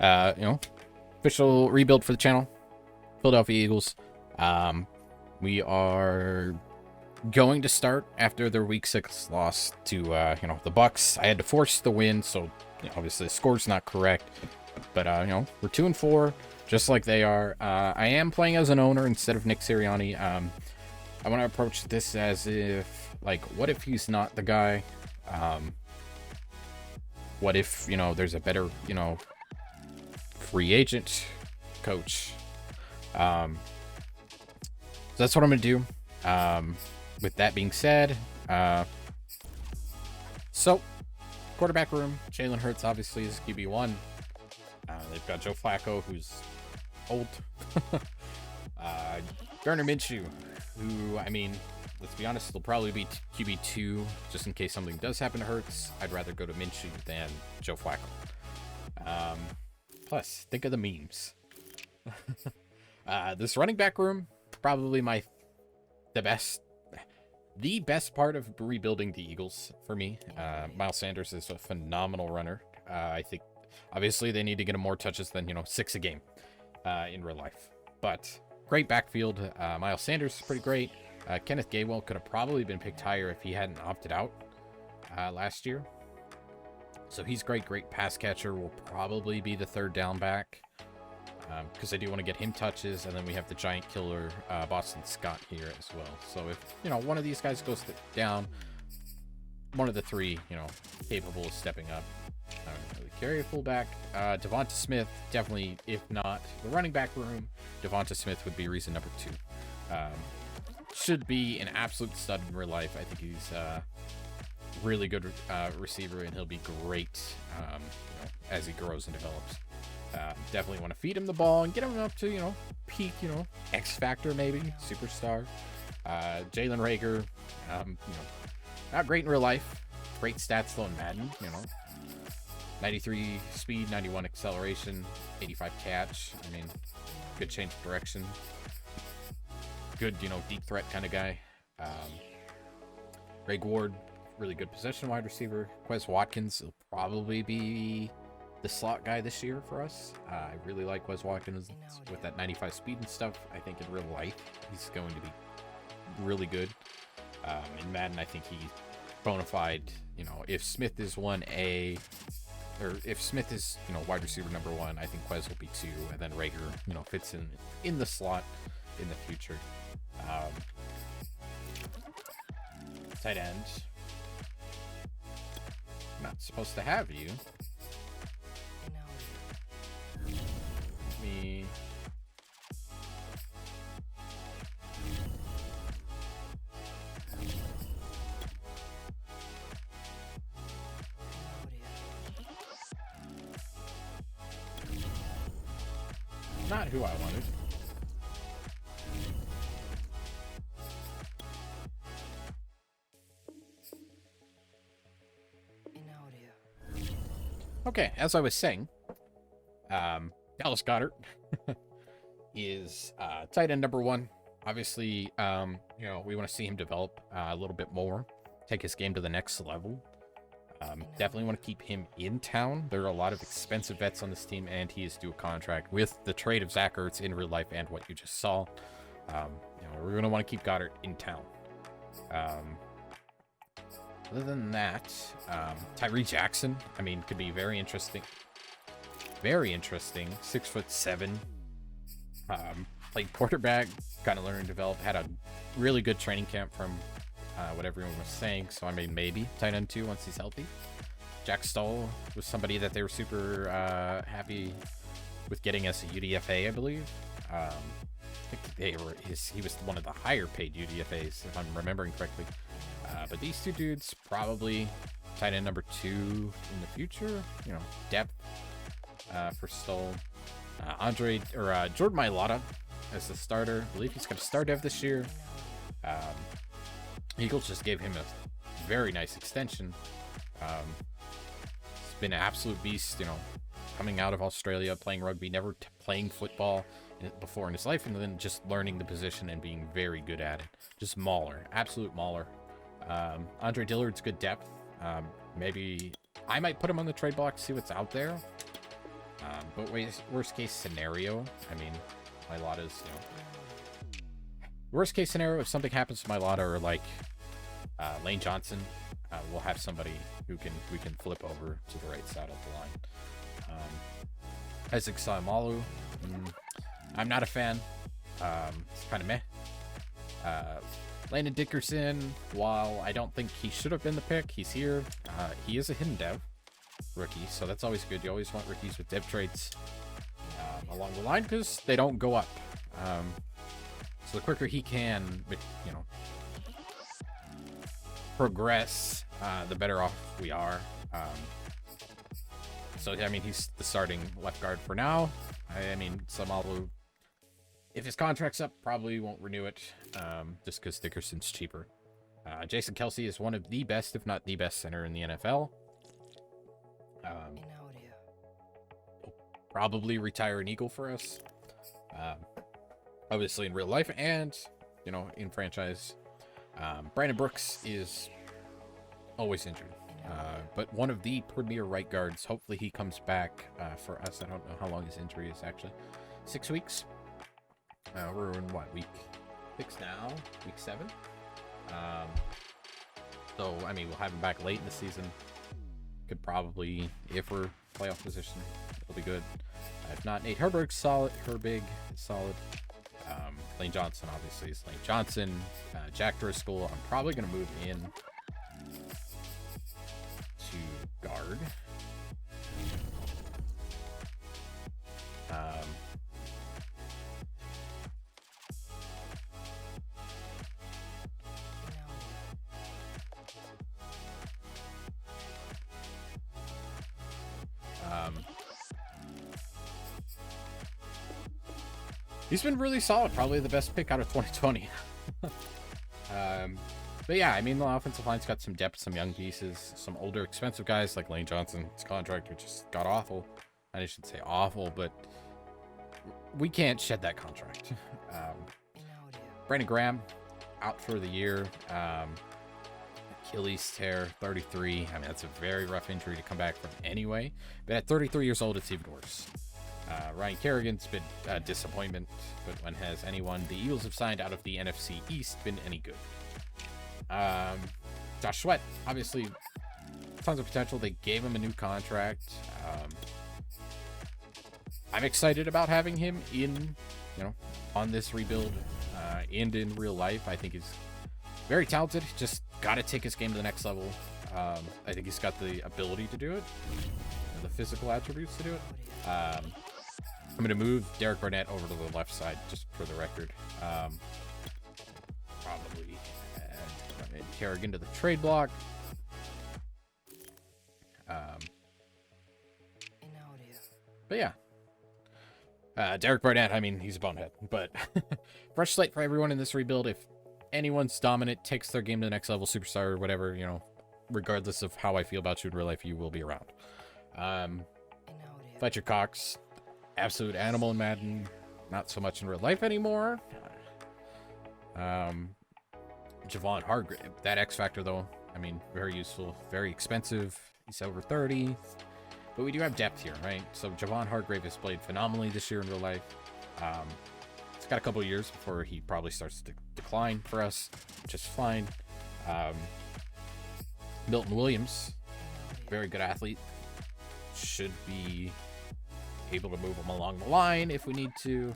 Official rebuild for the channel. Philadelphia Eagles. We are going to start after their week 6 loss to the Bucks. I had to force the win, so obviously the score's not correct. But we're 2-4, just like they are. I am playing as an owner instead of Nick Sirianni. I want to approach this as if, like, what if he's not the guy? What if there's a better free agent coach? So that's what I'm gonna do. With that being said, so quarterback room, Jalen Hurts obviously is QB1. They've got Joe Flacco, who's old. Gardner Minshew, who, I mean, let's be honest, he'll probably be QB2 just in case something does happen to Hurts. I'd rather go to Minshew than Joe Flacco. Plus, think of the memes. This running back room, probably the best part of rebuilding the Eagles for me. Miles Sanders is a phenomenal runner. I think obviously they need to get him more touches than 6 a game in real life, but great backfield. Miles Sanders is pretty great. Kenneth Gainwell could have probably been picked higher if he hadn't opted out last year. So he's great pass catcher. Will probably be the third down back because I do want to get him touches, and then we have the giant killer Boston Scott here as well. So if one of these guys goes down, one of the three capable of stepping up. I don't really carry a fullback. Devonta Smith, definitely, if not the running back room, Devonta Smith would be reason number 2. Should be an absolute stud in real life. I think he's really good receiver, and he'll be great as he grows and develops. Definitely want to feed him the ball and get him up to peak X Factor, maybe superstar. Jalen Reagor, not great in real life, great stats though in Madden. 93 speed, 91 acceleration, 85 catch. I mean, good change of direction, good deep threat kind of guy. Greg Ward, really good possession wide receiver. Quez Watkins will probably be the slot guy this year for us. I really like Quez Watkins with that 95 speed and stuff. I think in real life he's going to be really good. In Madden, I think he's bona fide. If Smith is 1A, or if Smith is wide receiver number 1, I think Quez will be 2, and then Reagor fits in the slot in the future. Tight end. Not supposed to have you. Me. Not who I wanted. Okay, as I was saying, Dallas Goedert is tight end number 1. Obviously, we want to see him develop a little bit more, take his game to the next level. Definitely want to keep him in town. There are a lot of expensive vets on this team, and he is due a contract with the trade of Zach Ertz in real life and what you just saw. We're going to want to keep Goddard in town. Other than that, Tyree Jackson, I mean, could be very interesting. Very interesting. 6'7". Played quarterback, kind of learned and developed. Had a really good training camp from what everyone was saying. So I mean, maybe tight end 2 once he's healthy. Jack Stoll was somebody that they were super happy with getting as a UDFA, I believe. I think he was one of the higher paid UDFAs, if I'm remembering correctly. But these two dudes probably tight end number 2 in the future. Depth for Stoll. Jordan Mailata as the starter. I believe he's going to start Dev this year. Eagles just gave him a very nice extension. He's been an absolute beast, coming out of Australia, playing rugby, never playing football before in his life, and then just learning the position and being very good at it. Just mauler, absolute mauler. Andre Dillard's good depth. Maybe I might put him on the trade block, see what's out there. But worst case scenario, I mean, Mailata's, worst case scenario, if something happens to Mailata or like Lane Johnson, we'll have somebody who we can flip over to the right side of the line. Isaac Saimalu, I'm not a fan. It's kind of meh. Landon Dickerson, while I don't think he should have been the pick, he's here. He is a hidden dev rookie, so that's always good. You always want rookies with dev traits along the line because they don't go up. So the quicker he can, progress, the better off we are. So I mean, he's the starting left guard for now. I mean, Samalu, if his contract's up, probably won't renew it, just because Dickerson's cheaper. Jason Kelsey is one of the best, if not the best, center in the NFL. Probably retire an Eagle for us. Obviously in real life and, in franchise. Brandon Brooks is always injured. But one of the premier right guards. Hopefully he comes back for us. I don't know how long his injury is actually. 6 weeks. We're in what, week 6 now? Week 7? So, I mean, we'll have him back late in the season. Could probably, if we're playoff position, it'll be good. If not, Nate Herberg's solid. Herbig is solid. Lane Johnson, obviously, is Lane Johnson. Jack Driscoll, I'm probably going to move in to guard. He's been really solid, probably the best pick out of 2020. But yeah, I mean, the offensive line's got some depth, some young pieces, some older, expensive guys like Lane Johnson. His contract, which just got awful. I should say awful, but we can't shed that contract. Brandon Graham, out for the year. Achilles tear, 33. I mean, that's a very rough injury to come back from anyway. But at 33 years old, it's even worse. Ryan Kerrigan's been a disappointment, but when has anyone the Eagles have signed out of the NFC East been any good? Josh Sweat, obviously, tons of potential. They gave him a new contract. I'm excited about having him in, on this rebuild and in real life. I think he's very talented. Just got to take his game to the next level. I think he's got the ability to do it, the physical attributes to do it. I'm going to move Derek Barnett over to the left side, just for the record. Probably add Kerrigan to the trade block. But yeah. Derek Barnett, I mean, he's a bonehead. But fresh slate for everyone in this rebuild. If anyone's dominant, takes their game to the next level, superstar or whatever, regardless of how I feel about you in real life, you will be around. Fletcher Cox, absolute animal in Madden, not so much in real life anymore. Javon Hargrave, that X Factor though, I mean, very useful, very expensive. He's over 30, but we do have depth here, right? So Javon Hargrave has played phenomenally this year in real life. It's got a couple of years before he probably starts to decline for us, which is fine. Milton Williams, very good athlete, should be able to move him along the line if we need to.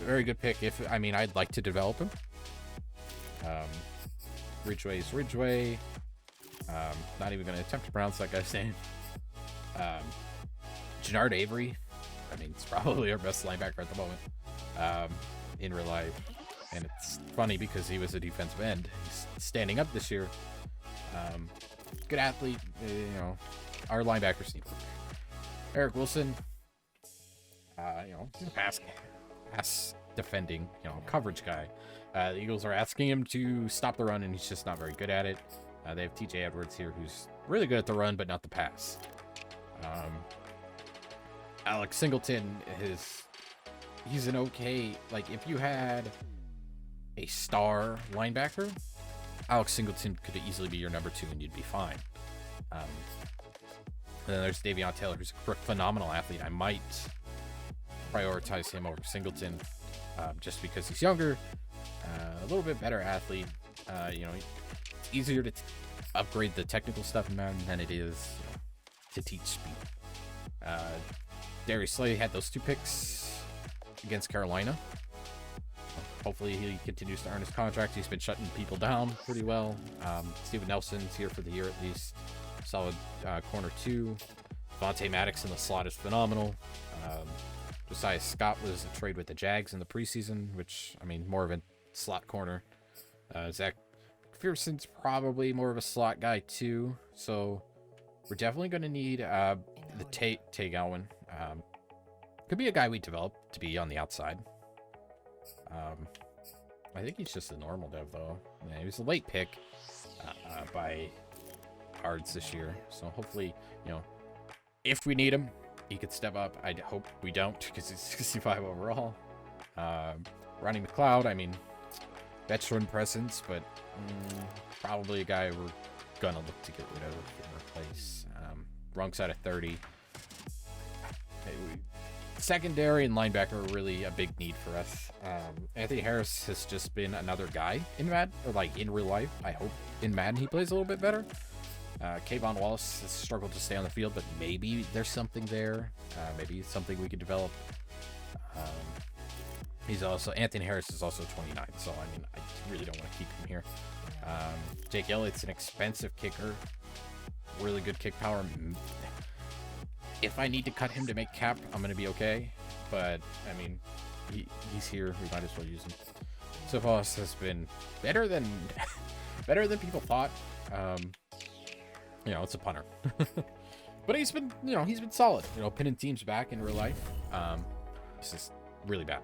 Very good pick. I'd like to develop him. Ridgeway's Ridgeway. Not even going to attempt to pronounce that guy's name. Jannard Avery. I mean, it's probably our best linebacker at the moment in real life. And it's funny because he was a defensive end. He's standing up this year. Good athlete. Our linebackers need work. Eric Wilson. Pass defending, coverage guy. The Eagles are asking him to stop the run, and he's just not very good at it. They have TJ Edwards here, who's really good at the run, but not the pass. Alex Singleton he's an okay, if you had a star linebacker, Alex Singleton could easily be your number 2 and you'd be fine. And then there's Davion Taylor, who's a phenomenal athlete. I might prioritize him over Singleton, just because he's younger, a little bit better athlete. You know, it's easier to upgrade the technical stuff in Madden than it is, you know, to teach speed. Darius Slay had those 2 picks against Carolina. Hopefully he continues to earn his contract. He's been shutting people down pretty well. Steven Nelson's here for the year at least. Solid corner 2. Vontae Maddox in the slot is phenomenal. Josiah Scott was a trade with the Jags in the preseason, which, I mean, more of a slot corner. Zach McPherson's probably more of a slot guy too. So we're definitely going to need the Tay Gowan. Could be a guy we develop to be on the outside. I think he's just a normal dev though. Yeah, he was a late pick by Cards this year. So hopefully, you know, if we need him, he could step up. I hope we don't, because he's 65 overall. Ronnie McLeod, I mean, veteran presence, but probably a guy we're gonna look to get rid of and replace. Wrong side of 30. Secondary and linebacker are really a big need for us. Anthony Harris has just been another guy in Madden, or like in real life. I hope in Madden he plays a little bit better. Kayvon Wallace has struggled to stay on the field, but maybe there's something there. Maybe it's something we could develop. Anthony Harris is also 29, so I mean, I really don't want to keep him here. Jake Elliott's an expensive kicker, really good kick power. If I need to cut him to make cap, I'm going to be okay. But, I mean, he's here. We might as well use him. Sofos has been better than people thought. You know, it's a punter. But he's been solid. You know, pinning teams back in real life. This is really bad.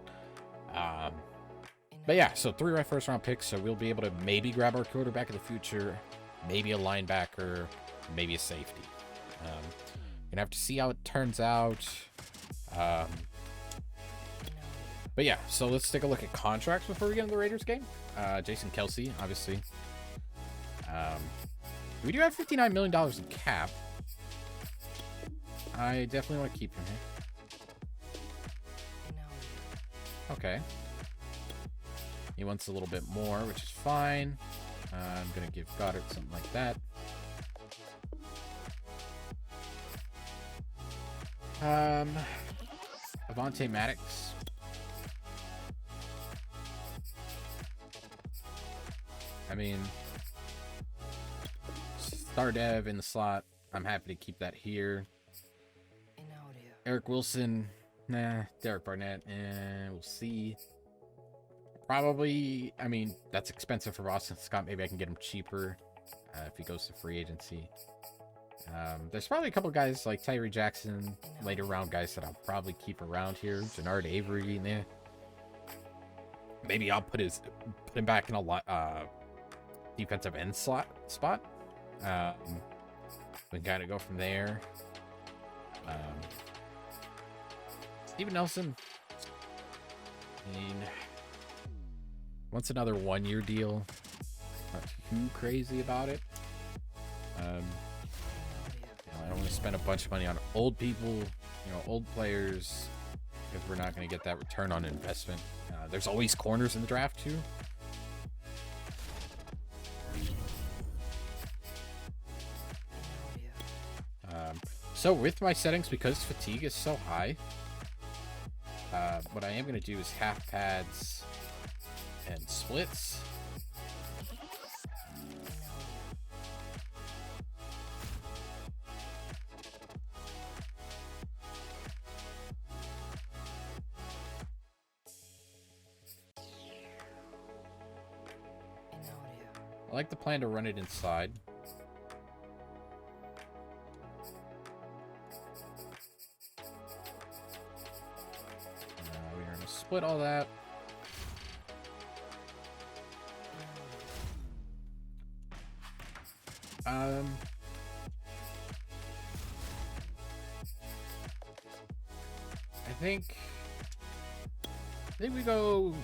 But yeah, so 3 first round picks. So we'll be able to maybe grab our quarterback in the future. Maybe a linebacker. Maybe a safety. Gonna have to see how it turns out. But yeah, so let's take a look at contracts before we get into the Raiders game. Jason Kelce, obviously. We do have $59 million in cap. I definitely want to keep him here. Okay. He wants a little bit more, which is fine. I'm gonna give Goddard something like that. Avonte Maddox. I mean, star dev in the slot. I'm happy to keep that here. Eric Wilson. Nah. Derek Barnett. We'll see. Probably, I mean, that's expensive for Boston Scott. Maybe I can get him cheaper if he goes to free agency. There's probably a couple guys like Tyree Jackson, later round guys that I'll probably keep around here. Jannard Avery, there. Maybe I'll put him back in a defensive end spot. We gotta go from there. Steven Nelson. I mean, wants another 1-year deal. Not too crazy about it. I don't want to spend a bunch of money on old people, you know, old players, if we're not going to get that return on investment. There's always corners in the draft too. So with my settings, because fatigue is so high, what I am going to do is half pads and splits. I like the plan to run it inside. We're going to split all that. I think we go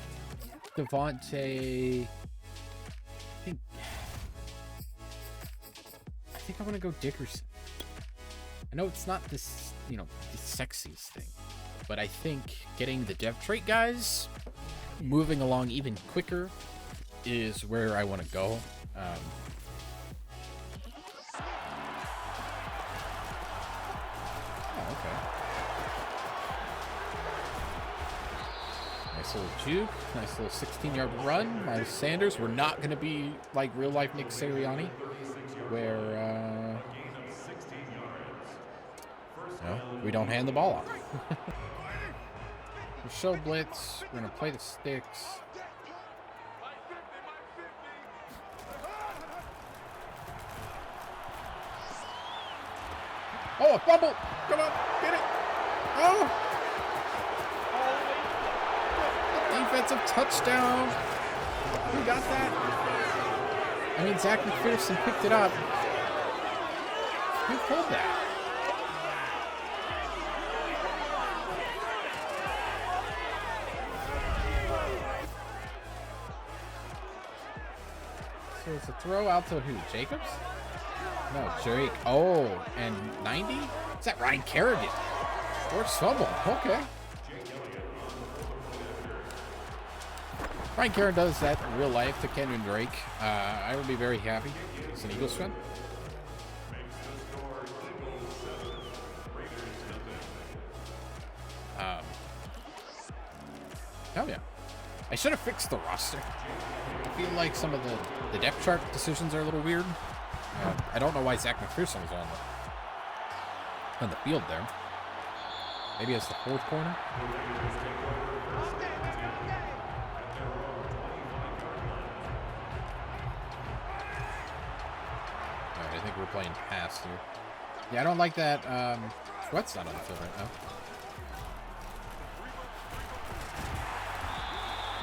Devontae. I think I want to go Dickerson. I know it's not this, the sexiest thing, but I think getting the dev trait guys moving along even quicker is where I want to go. Oh, okay. Nice little juke. Nice little 16-yard run. Miles Sanders. We're not going to be like real-life Nick Sirianni, where we don't hand the ball off. We'll show blitz. We're going to play the sticks. Oh, a fumble! Come on, get it! Oh! Defensive touchdown! Who got that? I mean, Zach McPherson picked it up. Who pulled that? So it's a throw out to who? Jacobs? No, Drake. Oh, and 90? Is that Ryan Kerrigan? Forced fumble. Okay. Ryan Kerrigan does that in real life to Kenyon Drake. I would be very happy as an Eagles fan. Hell yeah. I should have fixed the roster. I feel like some of the depth chart decisions are a little weird. I don't know why Zach McPherson was on the field there. Maybe it's the fourth corner. Alright, I think we're playing pass here. Yeah, I don't like that. Sweat's not on the field right now.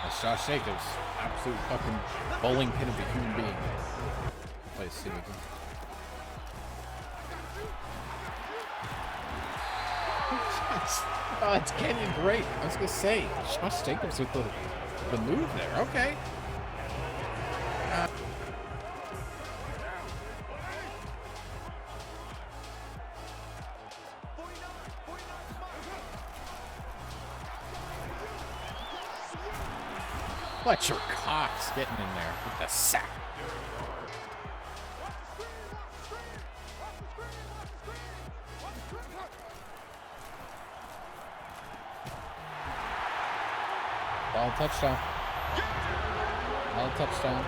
That's Josh Jacobs. Absolute fucking bowling pin of a human being. Let's see again. Oh, it's Kenyon great. I was gonna say, Josh Jacobs with the move there. Okay. Fletcher Cox getting in there with the sack. Ball touchdown. Ball touchdown.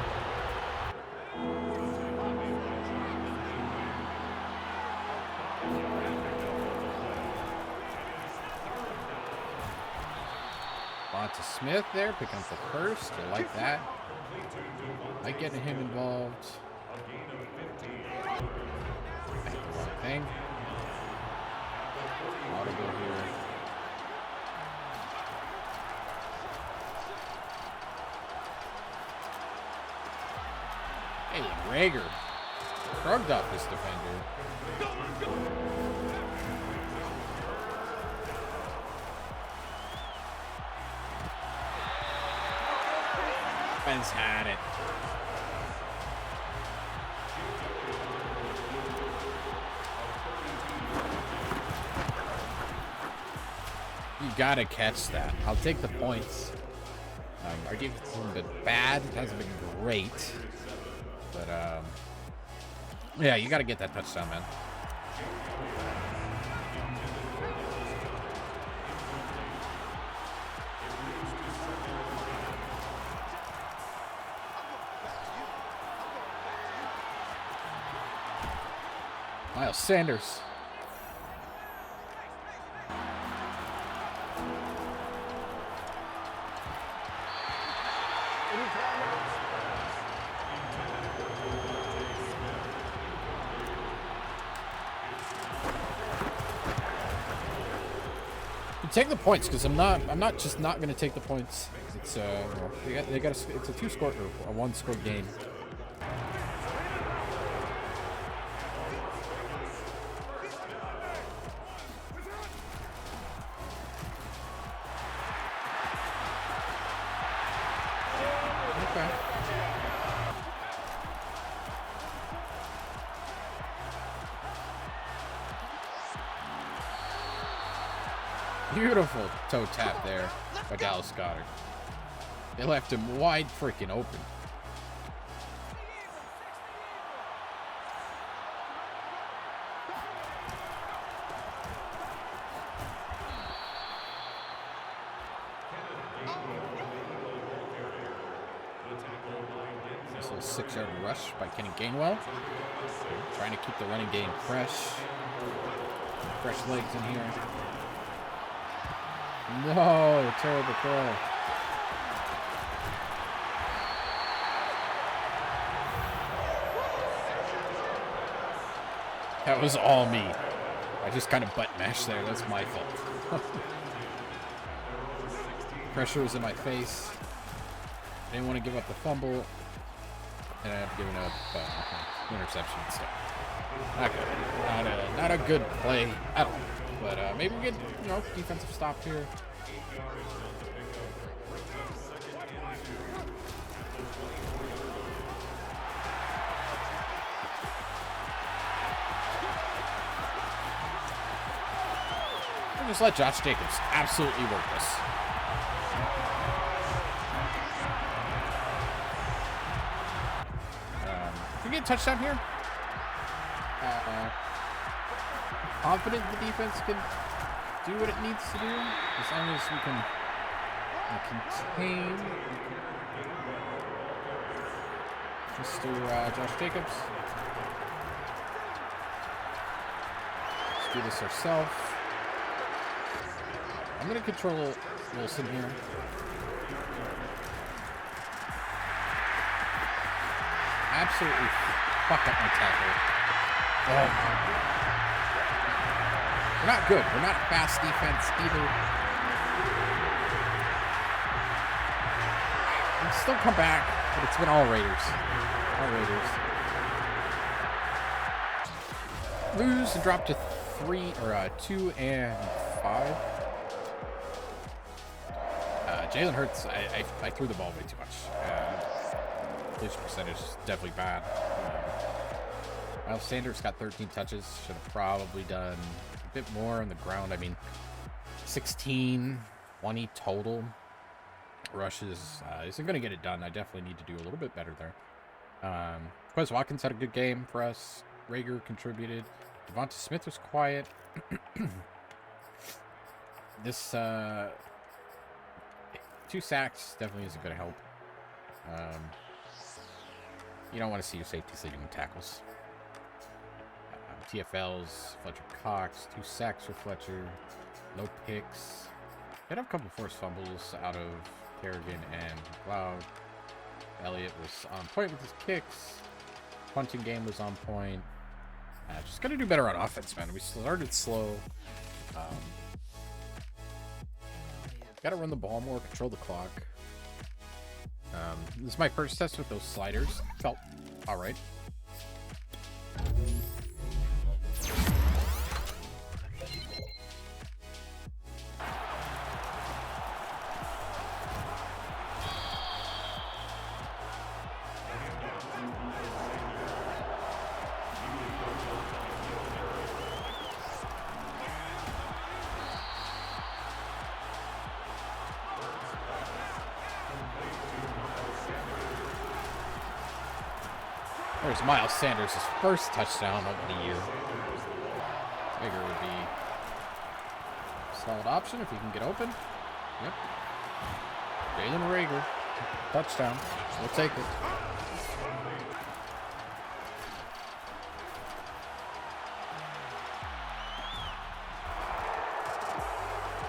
Vonta Smith there, picking up the first. I like that. Like getting him involved. That's the wrong thing. Audible here. Hey, Rager. Shrugged off this defender. Ben's had it. You gotta catch that. I'll take the points. Our defense hasn't been bad. It hasn't been great. But, yeah, you gotta get that touchdown, man. Miles Sanders. Take the points because I'm not just not going to take the points. It's it's a 2-score or a 1-score game. Okay. Beautiful toe tap there by Dallas Goddard. They left him wide freaking open. This little 6-yard rush by Kenny Gainwell. Trying to keep the running game fresh. Fresh legs in here. No, terrible throw. That was all me. I just kind of butt mashed there. That's my fault. Pressure was in my face. I didn't want to give up the fumble. And I have given up interception and stuff. Not good. Not a good play at all. But maybe we get, defensive stop here. We'll just let Josh Jacobs absolutely work this. Can we get a touchdown here? Confident the defense can do what it needs to do as long as we can contain Mr. Josh Jacobs. Let's do this ourselves. I'm going to control Wilson here. Absolutely fuck up my tackle. Oh. We're not good. We're not fast defense either. We can still come back, but it's been all Raiders. All Raiders. Lose and drop to 2 and 5. Jalen Hurts, I threw the ball way too much. Completion percentage is definitely bad. Miles Sanders got 13 touches. Should have probably done a bit more on the ground. I mean, 16, 20 total rushes isn't going to get it done. I definitely need to do a little bit better there. Quez Watkins had a good game for us. Rager contributed. Devonta Smith was quiet. This 2 sacks definitely isn't going to help. You don't want to see your safeties leading tackles. TFLs, Fletcher Cox, 2 sacks for Fletcher, no picks. Had a couple forced fumbles out of Kerrigan and McLeod. Elliott was on point with his kicks. Punting game was on point. Just got to do better on offense, man. We started slow. Got to run the ball more, control the clock. This is my first test with those sliders. Felt all right. There's Miles Sanders' first touchdown of the year. Rager would be a solid option if he can get open. Yep. Jalen Rager. Touchdown. We'll take it.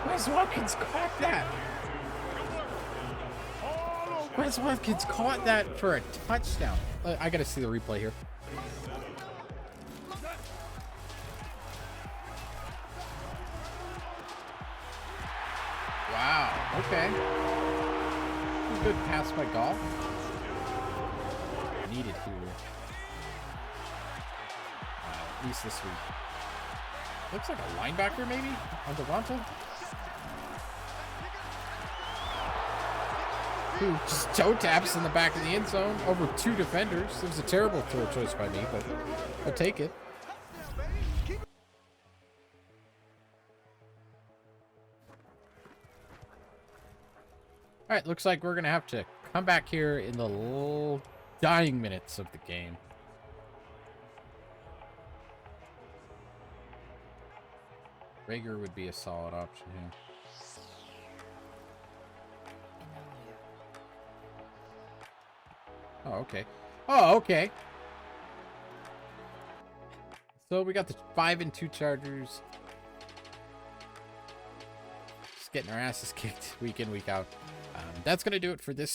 Quez Watkins caught that. Quez Watkins caught that for a touchdown. I gotta see the replay here. Wow. Okay. Good pass by Goff. Needed here. At least this week. Looks like a linebacker maybe on Devonta. Who just toe taps in the back of the end zone over 2 defenders. It was a terrible throw choice by me, but I'll take it. All right, looks like we're gonna have to come back here in the dying minutes of the game. Rager would be a solid option here. Oh, okay. Oh, okay. So we got the 5 and 2 Chargers. Just getting our asses kicked week in, week out. That's going to do it for this